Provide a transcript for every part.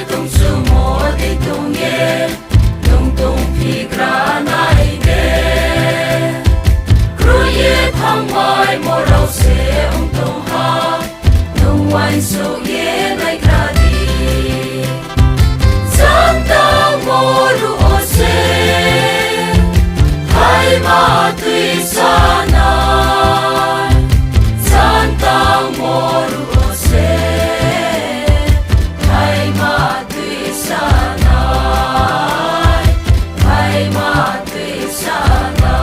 tung su mo de tung ye tung tung phi gra nai de kru ye thang mai mo rau se ong tung ha tung wan su ye nai gra di san ta mo ru o se hai ma tui sa na san ta mo ru o se hai ma tui sa na hai ma tui sa na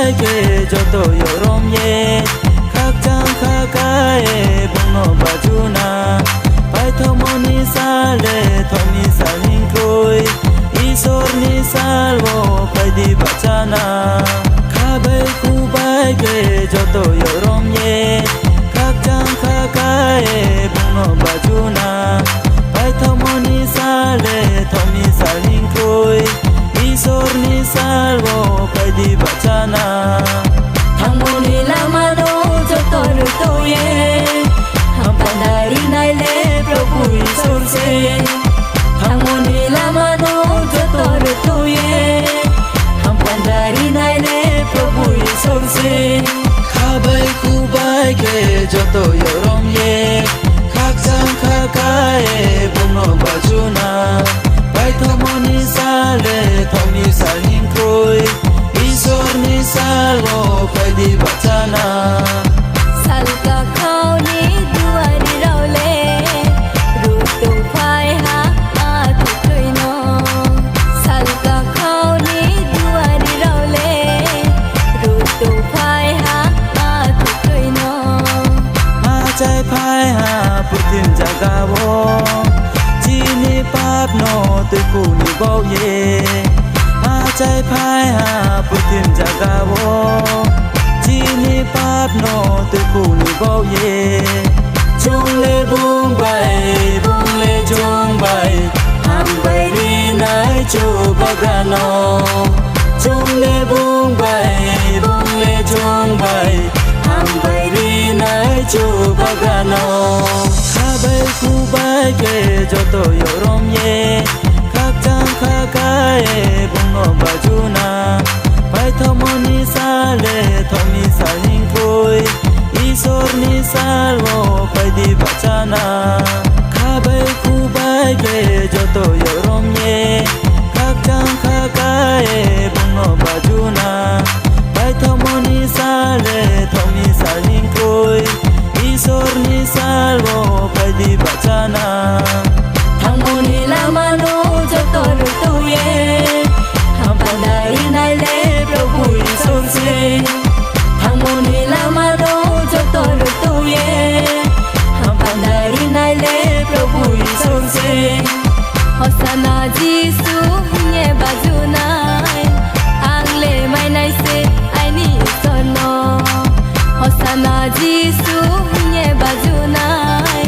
밝게 저도 여름 옛 각장 가까이 bunga bajuna Paithomoni sale thomi salin kroi Isor ni salvo paidi bachana Khabai kubai ge joto yorom ye Kakjang kakai bunga bajuna Paithomoni sale thomi salin kroi Isor ni salvo paidi bachana Thangmoni lamano joto rutoye Hampanari naile Prabhu Isor se Thangmoni lamano joto rutoye Hampanari naile Prabhu Isor se Khabai kubai ge joto yorom ye Kakjang kakai bunga bajuna Paithomoni sale thomi salin kroi Isor ni salvo paidi bachana Salka khawni duari raule Rutu phai ha athukoi no Salka khawni duari raule Rutu phai ha athukoi no Ma chai phai ha putin jagabo Chini pap no tui khu ni bao ye Ma chai phai ha putin jagabo Chini pap no tui khu ni bao ye Chung le bung le chung bai Ham bai ri nai chu bagano Chung le bung le chung bai Ham bai ri nai chu bagano Khabai kubai ge joto yorom ye Kakjang kakai bunga bajuna Paithomoni sale thomi salin kroi Isor ni salvo paidi bachana Khabai kubai ge joto yorom ye Kakjang kakai bunga bajuna Paithomoni sale thomi salin kroi Isor ni salvo paidi bachana Thangmoni lamano joto rutoye Hampanari naile Prabhu Isor se Thangmoni lamano joto rutoye Hampanari naile Prabhu Isor se Hosana Jisu nye bajunai Angle mai nai se aini Isor no Hosana Jisu nye bajunai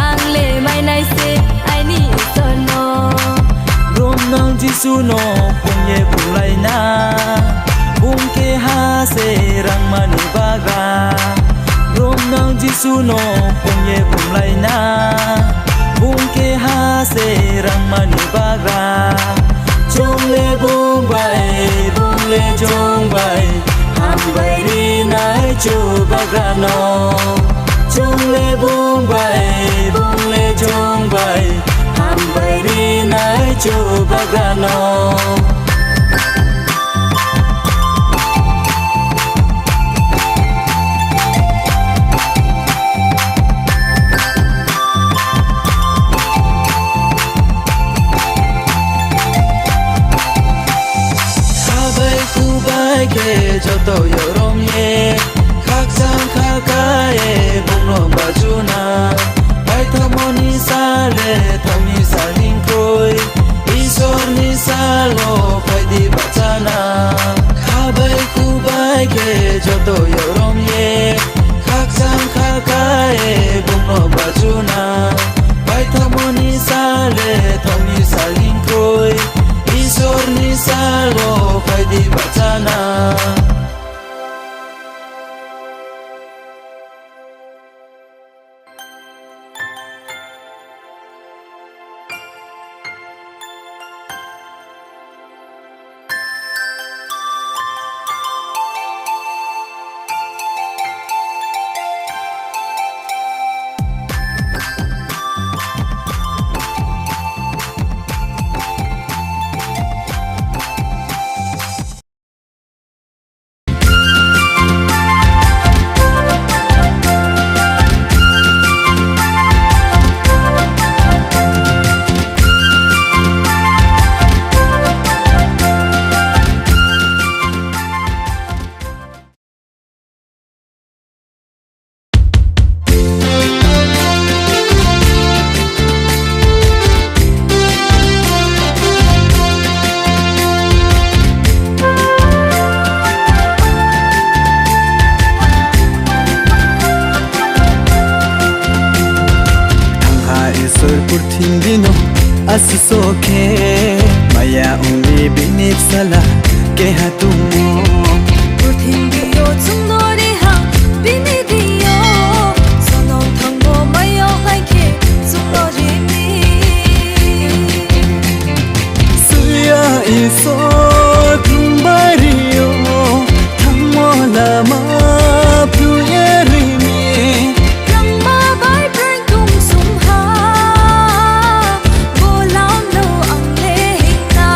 Angle mai nai se aini Isor no Rom nang Jisu no pungye punglai na Bungke ha se rang mani baga Rom nang Jisu no pungye punglai na Bungke ha se rang mani baga Chung le bung le chung bai Ham bai ri nai chu bagano Chung le bung le chung bai Ham bai ri nai chu bagano Khabai kubai ge joto yorom ye Kakjang kakai bunga bajuna Paithomoni sale thomi salin kroi Isor ni salvo paidi bachana Khabai kubai ge joto yorom ye Kakjang kakai bunga bajuna Paithomoni sale thomi salin kroi Isor ni salvo paidi bachana hatumo Purthin diyo tsungdori hang bini diyo Sonong thangbo mayo ngai ke tsungdori mi Suya iso kumbariyo Thangmo lama puyerimi Rangma bai prang tung sum ha Bolam lo ang lehing na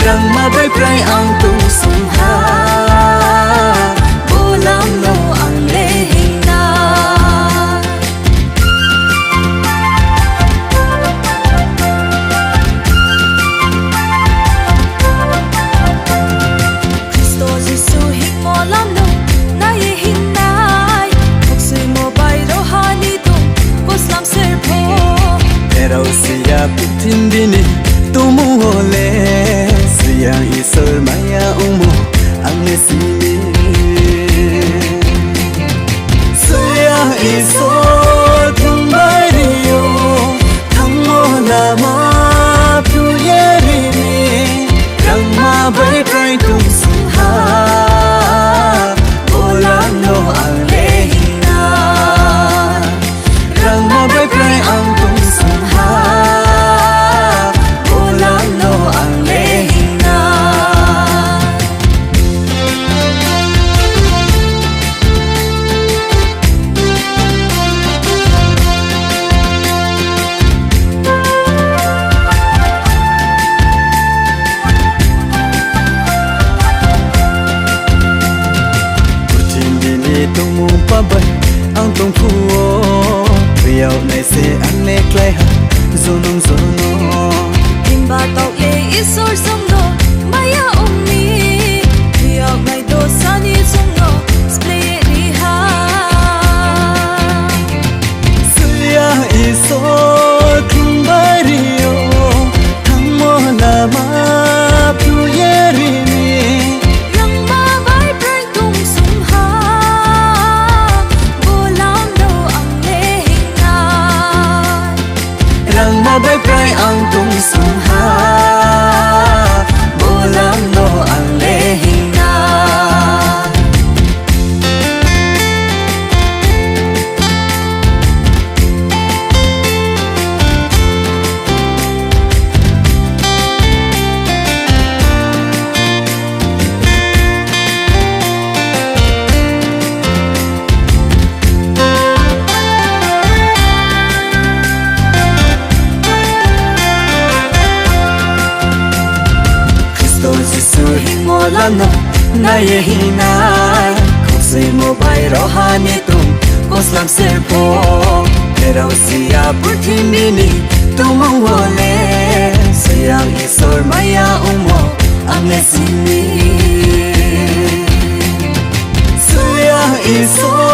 Rangma bai prai ang tung sum ha Bolam lo ang lehing na Kristo Jesu hing mo lam lo na ye hing nai Puksui mo bai rohani tung Kuslam serpo Pero siya putindini tumu ole Siya isol maya umu ang nesini Siya isol kumbariyo Thangmo lama puyerimi Rangma bai prai tung sumha Bolam lo ang lehina Rangma bai prai ang tung sumha Bolam lo ang lehina Putindini tumu pabai ang tung puo Riyaw nai se ang neklay ha Zonong zonong Himba tau ye isor song no Maya umni Hiyak ngai do sani song no Splay ni ha Suya iso kumbariyo Thangmo lama puyerimi Rangma bai prang tung sum ha Bolam lo ang lehing na Rangma bai prai ang tung sumha Bolam lo ang lehina Kristo Jesu himo lano na yehina Kusui mo bai rohani tum Koslam serpo Pero siya purtimini tumu ole Sayang isor maya umo ang nesini Suya isor